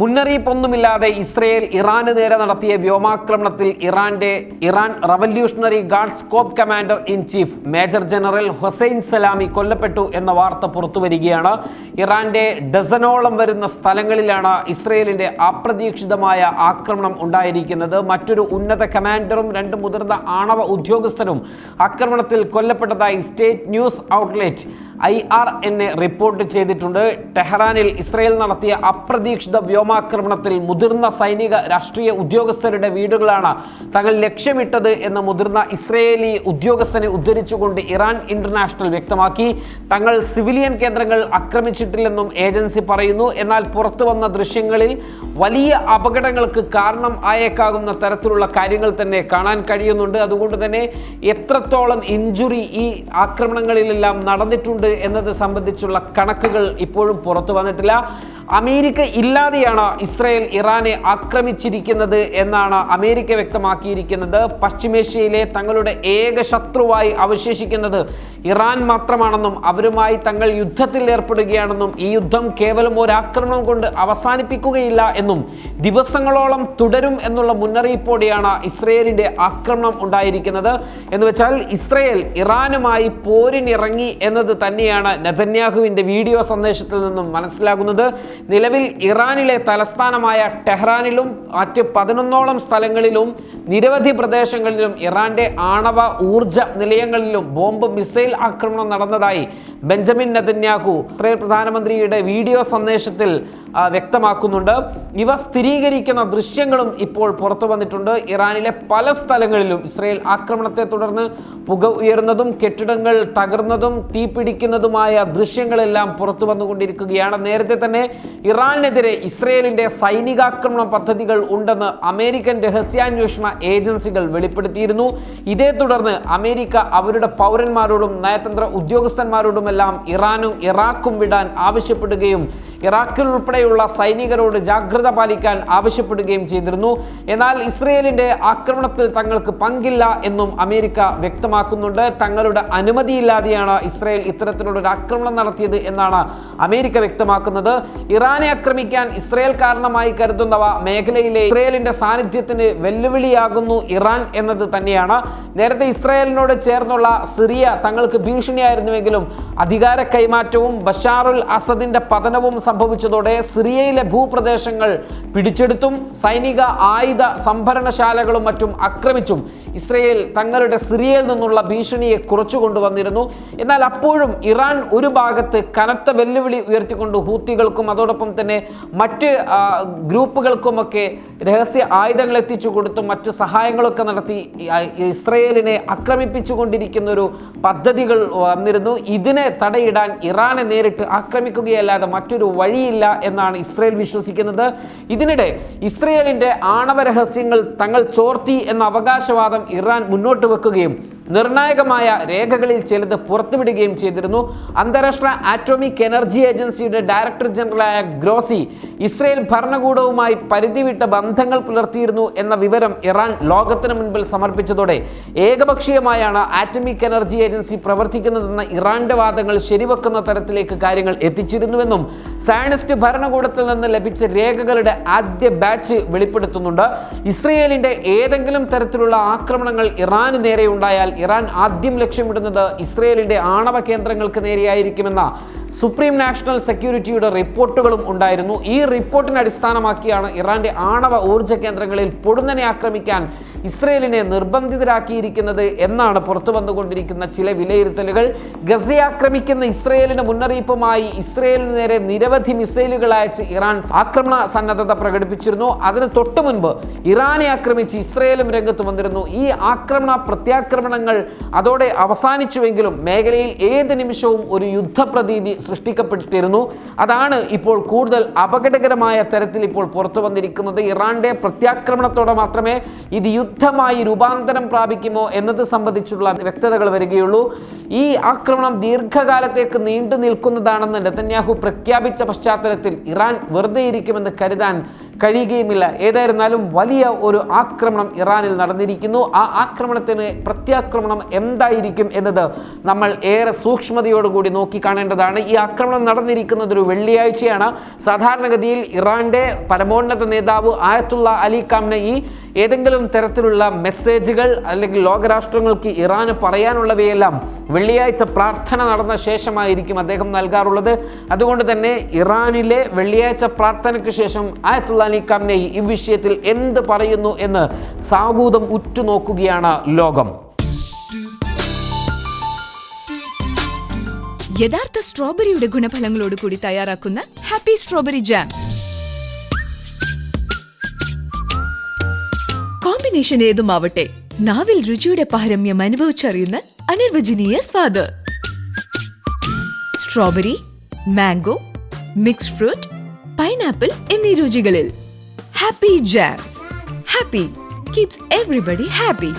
മുന്നറിയിപ്പൊന്നുമില്ലാതെ Israel ഇറാന് നേരെ നടത്തിയ വ്യോമാക്രമണത്തിൽ Iran revolutionary guards corps commander in chief major general Hossein Salami കൊല്ലപ്പെട്ടു എന്ന വാർത്ത പുറത്തുവരികയാണ്. ഇറാന്റെ ഡസനോളം വരുന്ന സ്ഥലങ്ങളിലാണ് ഇസ്രയേലിന്റെ അപ്രതീക്ഷിതമായ ആക്രമണം ഉണ്ടായിരിക്കുന്നത്. മറ്റൊരു ഉന്നത കമാൻഡറും 2 മുതിർന്ന ആണവ ഉദ്യോഗസ്ഥരും ആക്രമണത്തിൽ കൊല്ലപ്പെട്ടതായി state news outlet IRNA report ചെയ്തിട്ടുണ്ട്. ടെഹ്റാനിൽ ഇസ്രയേൽ നടത്തിയ അപ്രതീക്ഷിത വ്യോമാക്രമണത്തിൽ മുതിർന്ന സൈനിക രാഷ്ട്രീയ ഉദ്യോഗസ്ഥരുടെ വീടുകളാണ് തങ്ങൾ ലക്ഷ്യമിട്ടത് എന്ന മുതിർന്ന ഇസ്രയേലി ഉദ്യോഗസ്ഥനെ ഉദ്ധരിച്ചുകൊണ്ട് ഇറാൻ ഇന്റർനാഷണൽ വ്യക്തമാക്കി. തങ്ങൾ സിവിലിയൻ കേന്ദ്രങ്ങൾ ആക്രമിച്ചിട്ടില്ലെന്നും ഏജൻസി പറയുന്നു. എന്നാൽ പുറത്തു വന്ന ദൃശ്യങ്ങളിൽ വലിയ അപകടങ്ങൾക്ക് കാരണം ആയേക്കാവുന്ന തരത്തിലുള്ള കാര്യങ്ങൾ തന്നെ കാണാൻ കഴിയുന്നുണ്ട്. അതുകൊണ്ട് തന്നെ എത്രത്തോളം ഇഞ്ചുറി ഈ ആക്രമണങ്ങളിലെല്ലാം നടന്നിട്ടുണ്ട് എന്നത് സംബന്ധിച്ചുള്ള കണക്കുകൾ ഇപ്പോഴും പുറത്തു വന്നിട്ടില്ല. അമേരിക്ക ഇല്ലാതെയാണ് ഇസ്രയേൽ ഇറാനെ ആക്രമിച്ചിരിക്കുന്നത് എന്നാണ് അമേരിക്ക വ്യക്തമാക്കിയിരിക്കുന്നത്. പശ്ചിമേഷ്യയിലെ തങ്ങളുടെ ഏക ശത്രുവായി അവശേഷിക്കുന്നത് ഇറാൻ മാത്രമാണെന്നും അവരുമായി തങ്ങൾ യുദ്ധത്തിൽ ഏർപ്പെടുകയാണെന്നും ഈ യുദ്ധം കേവലം ഒരു ആക്രമണം കൊണ്ട് അവസാനിപ്പിക്കുകയില്ല എന്നും ദിവസങ്ങളോളം തുടരും എന്നുള്ള മുന്നറിയിപ്പോടെയാണ് ഇസ്രയേലിന്റെ ആക്രമണം ഉണ്ടായിരിക്കുന്നത്. എന്ന് വെച്ചാൽ ഇസ്രയേൽ ഇറാനുമായി പോരിനിറങ്ങി എന്നത് തന്നെയാണ് നെതന്യാഹുവിന്റെ വീഡിയോ സന്ദേശത്തിൽ നിന്നും മനസ്സിലാകുന്നത്. നിലവിൽ ഇറാനിലെ തലസ്ഥാനമായ ടെഹ്റാനിലും മറ്റ് 11ഓളം സ്ഥലങ്ങളിലും നിരവധി പ്രദേശങ്ങളിലും ഇറാന്റെ ആണവ ഊർജ നിലയങ്ങളിലും ബോംബ് മിസൈൽ ആക്രമണം നടന്നതായി ബെഞ്ചമിൻ നെതന്യാഹു ഇസ്രായേൽ പ്രധാനമന്ത്രിയുടെ വീഡിയോ സന്ദേശത്തിൽ വ്യക്തമാക്കുന്നുണ്ട്. ഇവ സ്ഥിരീകരിക്കുന്ന ദൃശ്യങ്ങളും ഇപ്പോൾ പുറത്തു വന്നിട്ടുണ്ട്. ഇറാനിലെ പല സ്ഥലങ്ങളിലും ഇസ്രായേൽ ആക്രമണത്തെ തുടർന്ന് പുക ഉയർന്നതും കെട്ടിടങ്ങൾ തകർന്നതും തീപിടിക്കുന്നതുമായ ദൃശ്യങ്ങളെല്ലാം പുറത്തു വന്നുകൊണ്ടിരിക്കുകയാണ്. നേരത്തെ തന്നെ ഇറാനെതിരെ ഇസ്രയേലിന്റെ സൈനികാക്രമണ പദ്ധതികൾ ഉണ്ടെന്ന് അമേരിക്കൻ രഹസ്യാന്വേഷണ ഏജൻസികൾ വെളിപ്പെടുത്തിയിരുന്നു. ഇതേ തുടർന്ന് അമേരിക്ക അവരുടെ പൗരന്മാരോടും നയതന്ത്ര ഉദ്യോഗസ്ഥന്മാരോടുമെല്ലാം ഇറാനും ഇറാഖും വിടാൻ ആവശ്യപ്പെടുകയും ഇറാഖിൽ ഉൾപ്പെടെയുള്ള സൈനികരോട് ജാഗ്രത പാലിക്കാൻ ആവശ്യപ്പെടുകയും ചെയ്തിരുന്നു. എന്നാൽ ഇസ്രയേലിന്റെ ആക്രമണത്തിൽ തങ്ങൾക്ക് പങ്കില്ല എന്നും അമേരിക്ക വ്യക്തമാക്കുന്നുണ്ട്. തങ്ങളുടെ അനുമതിയില്ലാതെയാണ് ഇസ്രയേൽ ഇത്തരത്തിലുള്ള ഒരു ആക്രമണം നടത്തിയത് എന്നാണ് അമേരിക്ക വ്യക്തമാക്കുന്നത്. ഇറാനെ ആക്രമിക്കാൻ ഇസ്രയേൽ കാരണമായി കരുതുന്നവ മേഖലയിലെ ഇസ്രയേലിന്റെ സാന്നിധ്യത്തിന് വെല്ലുവിളിയാകുന്നു ഇറാൻ എന്നത് തന്നെയാണ്. നേരത്തെ ഇസ്രയേലിനോട് ചേർന്നുള്ള സിറിയ തങ്ങൾക്ക് ഭീഷണിയായിരുന്നുവെങ്കിലും അധികാര കൈമാറ്റവും ബഷാറുൽ അസദിന്റെ പതനവും സംഭവിച്ചതോടെ സിറിയയിലെ ഭൂപ്രദേശങ്ങൾ പിടിച്ചെടുത്തും സൈനിക ആയുധ സംഭരണശാലകളും മറ്റും ആക്രമിച്ചും ഇസ്രയേൽ തങ്ങളുടെ സിറിയയിൽ നിന്നുള്ള ഭീഷണിയെ കുറച്ചു കൊണ്ടുവന്നിരുന്നു. എന്നാൽ അപ്പോഴും ഇറാൻ ഒരു ഭാഗത്ത് കനത്ത വെല്ലുവിളി ഉയർത്തിക്കൊണ്ട് ഹൂത്തികൾക്കും അതോടൊപ്പം തന്നെ മറ്റ് ഗ്രൂപ്പുകൾക്കുമൊക്കെ രഹസ്യ ആയുധങ്ങൾ എത്തിച്ചു കൊടുത്തും മറ്റു സഹായങ്ങളൊക്കെ നടത്തി ഇസ്രയേലിനെ ആക്രമിപ്പിച്ചുകൊണ്ടിരിക്കുന്ന ഒരു പദ്ധതികൾ വന്നിരുന്നു. ഇതിനെ തടയിടാൻ ഇറാനെ നേരിട്ട് ആക്രമിക്കുകയല്ലാതെ മറ്റൊരു വഴിയില്ല എന്നാണ് ഇസ്രയേൽ വിശ്വസിക്കുന്നത്. ഇതിനിടെ ഇസ്രയേലിന്റെ ആണവ രഹസ്യങ്ങൾ തങ്ങൾ ചോർത്തി എന്ന അവകാശവാദം ഇറാൻ മുന്നോട്ട് വെക്കുകയും നിർണായകമായ രേഖകളിൽ ചിലത് പുറത്തുവിടുകയും ചെയ്തിരുന്നു. അന്താരാഷ്ട്ര ആറ്റോമിക് എനർജി ഏജൻസിയുടെ ഡയറക്ടർ ജനറലായ ഗ്രോസി ഇസ്രയേൽ ഭരണകൂടവുമായി പരിധിവിട്ട ബന്ധങ്ങൾ പുലർത്തിയിരുന്നു എന്ന വിവരം ഇറാൻ ലോകത്തിന് മുൻപിൽ സമർപ്പിച്ചതോടെ ഏകപക്ഷീയമായാണ് ആറ്റമിക് എനർജി ഏജൻസി പ്രവർത്തിക്കുന്നതെന്ന ഇറാന്റെ വാദങ്ങൾ ശരിവെക്കുന്ന തരത്തിലേക്ക് കാര്യങ്ങൾ എത്തിച്ചിരുന്നുവെന്നും സയനിസ്റ്റ് ഭരണകൂടത്തിൽ നിന്ന് ലഭിച്ച രേഖകളുടെ ആദ്യ ബാച്ച് വെളിപ്പെടുത്തുന്നുണ്ട്. ഇസ്രയേലിന്റെ ഏതെങ്കിലും തരത്തിലുള്ള ആക്രമണങ്ങൾ ഇറാന് നേരെ ഉണ്ടായാൽ ഇറാൻ ആദ്യം ലക്ഷ്യമിടുന്നത് ഇസ്രയേലിന്റെ ആണവ കേന്ദ്രങ്ങൾക്ക് നേരെയായിരിക്കുമെന്ന സുപ്രീം നാഷണൽ സെക്യൂരിറ്റിയുടെ റിപ്പോർട്ടുകളും ഉണ്ടായിരുന്നു. ഈ റിപ്പോർട്ടിനെ അടിസ്ഥാനമാക്കിയാണ് ഇറാന്റെ ആണവ ഊർജ്ജ കേന്ദ്രങ്ങളിൽ പൊടുന്നനെ ആക്രമിക്കാൻ ഇസ്രയേലിനെ നിർബന്ധിതരാക്കിയിരിക്കുന്നത് എന്നാണ് പുറത്തു വന്നുകൊണ്ടിരിക്കുന്ന ചില വിലയിരുത്തലുകൾ. ഗസയെ ആക്രമിക്കുന്ന ഇസ്രയേലിന്റെ മുന്നറിയിപ്പുമായി ഇസ്രയേലിന് നേരെ നിരവധി മിസൈലുകൾ അയച്ച് ഇറാൻ ആക്രമണ സന്നദ്ധത പ്രകടിപ്പിച്ചിരുന്നു. അതിന് തൊട്ടു മുൻപ് ഇറാനെ ആക്രമിച്ച് ഇസ്രയേലും രംഗത്ത് വന്നിരുന്നു. ഈ ആക്രമണ പ്രത്യാക്രമണങ്ങൾ അതോടെ അവസാനിച്ചുവെങ്കിലും മേഖലയിൽ ഏത് നിമിഷവും ഒരു യുദ്ധപ്രതീതി സൃഷ്ടിക്കപ്പെട്ടിരുന്നു. അതാണ് ഇപ്പോൾ കൂടുതൽ അപകടകരമായ തരത്തിൽ ഇപ്പോൾ പുറത്തു വന്നിരിക്കുന്നത്. ഇറാന്റെ പ്രത്യാക്രമണത്തോടെ മാത്രമേ ഇത് യുദ്ധമായി രൂപാന്തരം പ്രാപിക്കുമോ എന്നത് സംബന്ധിച്ചുള്ള വ്യക്തതകൾ വരികയുള്ളൂ. ഈ ആക്രമണം ദീർഘകാലത്തേക്ക് നീണ്ടു നിൽക്കുന്നതാണെന്ന് നെതന്യാഹു പ്രഖ്യാപിച്ച പശ്ചാത്തലത്തിൽ ഇറാൻ വെറുതെ ഇരിക്കുമെന്ന് കരുതാൻ കഴിയുകയുമില്ല. ഏതായിരുന്നാലും വലിയ ഒരു ആക്രമണം ഇറാനിൽ നടന്നിരിക്കുന്നു. ആ ആക്രമണത്തിന് പ്രത്യാക്രമണം എന്തായിരിക്കും എന്നത് നമ്മൾ ഏറെ സൂക്ഷ്മതയോടുകൂടി നോക്കിക്കാണേണ്ടതാണ്. ഈ ആക്രമണം നടന്നിരിക്കുന്നത് ഒരു വെള്ളിയാഴ്ചയാണ്. സാധാരണഗതിയിൽ ഇറാന്റെ പരമോന്നത നേതാവ് ആയത്തുള്ള അലി ഖാംനഈ ഏതെങ്കിലും തരത്തിലുള്ള മെസ്സേജുകൾ അല്ലെങ്കിൽ ലോകരാഷ്ട്രങ്ങൾക്ക് ഇറാന് പറയാനുള്ളവയെല്ലാം വെള്ളിയാഴ്ച പ്രാർത്ഥന നടന്ന ശേഷമായിരിക്കും അദ്ദേഹം നൽകാറുള്ളത്. അതുകൊണ്ട് തന്നെ ഇറാനിലെ വെള്ളിയാഴ്ച പ്രാർത്ഥനയ്ക്ക് ശേഷം ആയത്തുള്ള അലി ഖാംനഈ ഈ വിഷയത്തിൽ എന്ത് പറയുന്നു എന്ന് സാഹൂതം ഉറ്റുനോക്കുകയാണ് ലോകം. യഥാർത്ഥ സ്ട്രോബെറിയുടെ ഗുണഫലങ്ങളോട് കൂടി തയ്യാറാക്കുന്ന ഹാപ്പി സ്ട്രോബെറി ജാം. കോമ്പിനേഷൻ ഏതുമാവട്ടെ, നാവിൽ രുചിയുടെ പാരമ്യം അനുഭവിച്ചറിയുന്ന അനിർവചനീയ സ്വാദ്. Strawberry, mango, mixed fruit, pineapple എന്നീ രുചികളിൽ happy jams. Happy keeps everybody happy.